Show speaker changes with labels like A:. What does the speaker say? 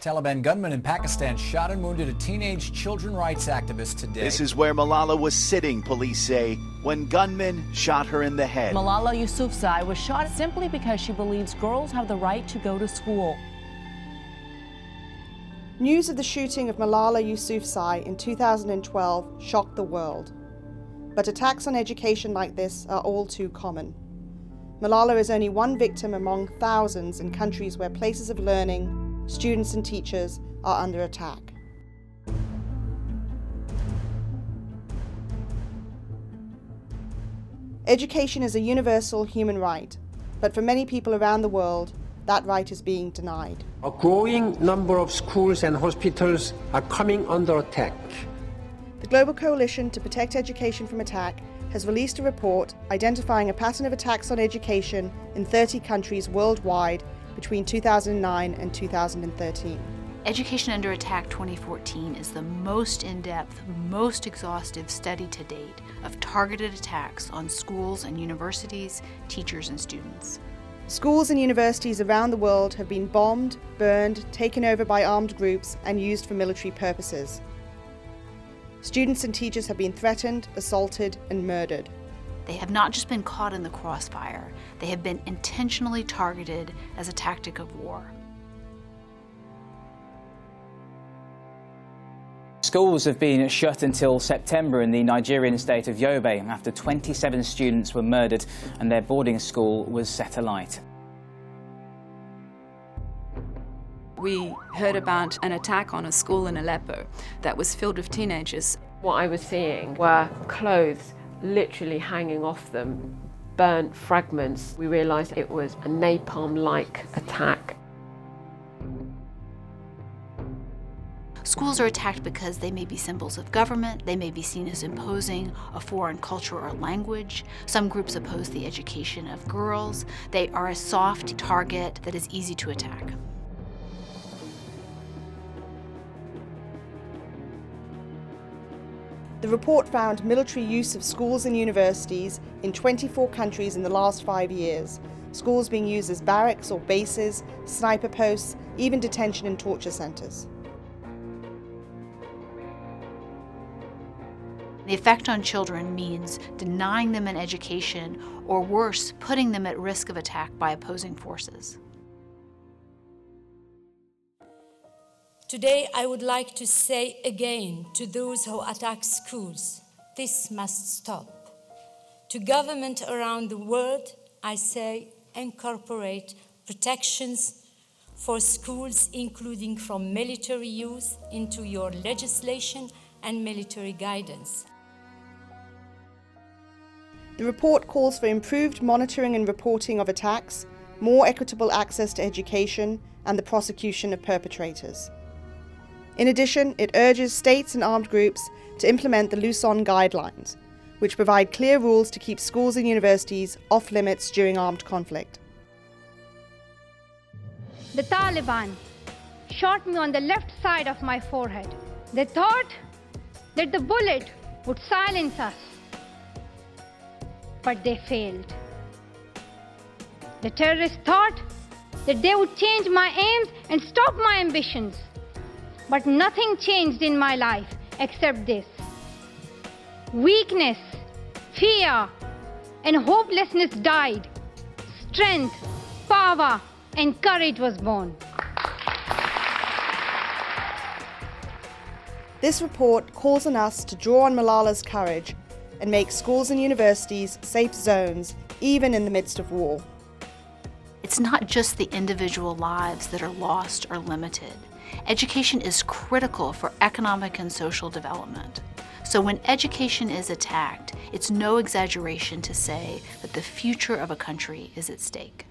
A: Taliban gunmen in Pakistan shot and wounded a teenage children rights activist today.
B: This is where Malala was sitting, police say, when gunmen shot her in the head.
C: Malala Yousafzai was shot simply because she believes girls have the right to go to school.
D: News of the shooting of Malala Yousafzai in 2012 shocked the world. But attacks on education like this are all too common. Malala is only one victim among thousands in countries where places of learning, students and teachers are under attack. Education is a universal human right, but for many people around the world, that right is being denied.
E: A growing number of schools and hospitals are coming under attack.
D: The Global Coalition to Protect Education from Attack has released a report identifying a pattern of attacks on education in 30 countries worldwide between 2009 and 2013.
F: Education Under Attack 2014 is the most in-depth, most exhaustive study to date of targeted attacks on schools and universities, teachers and students.
D: Schools and universities around the world have been bombed, burned, taken over by armed groups and used for military purposes. Students and teachers have been threatened, assaulted and murdered.
F: They have not just been caught in the crossfire, they have been intentionally targeted as a tactic of war.
G: Schools have been shut until September in the Nigerian state of Yobe after 27 students were murdered and their boarding school was set alight.
H: We heard about an attack on a school in Aleppo that was filled with teenagers.
I: What I was seeing were clothes literally hanging off them, burnt fragments. We realised it was a napalm-like attack.
F: Schools are attacked because they may be symbols of government, they may be seen as imposing a foreign culture or language. Some groups oppose the education of girls. They are a soft target that is easy to attack.
D: The report found military use of schools and universities in 24 countries in the last 5 years, schools being used as barracks or bases, sniper posts, even detention and torture centres.
F: The effect on children means denying them an education, or worse, putting them at risk of attack by opposing forces.
J: Today, I would like to say again to those who attack schools, this must stop. To governments around the world, I say incorporate protections for schools, including from military use, into your legislation and military guidance.
D: The report calls for improved monitoring and reporting of attacks, more equitable access to education, and the prosecution of perpetrators. In addition, it urges states and armed groups to implement the Luzon Guidelines, which provide clear rules to keep schools and universities off limits during armed conflict.
K: The Taliban shot me on the left side of my forehead. They thought that the bullet would silence us, but they failed. The terrorists thought that they would change my aims and stop my ambitions. But nothing changed in my life except this. Weakness, fear, and hopelessness died. Strength, power, and courage was born.
D: This report calls on us to draw on Malala's courage and make schools and universities safe zones, even in the midst of war.
F: It's not just the individual lives that are lost or limited. Education is critical for economic and social development. So when education is attacked, it's no exaggeration to say that the future of a country is at stake.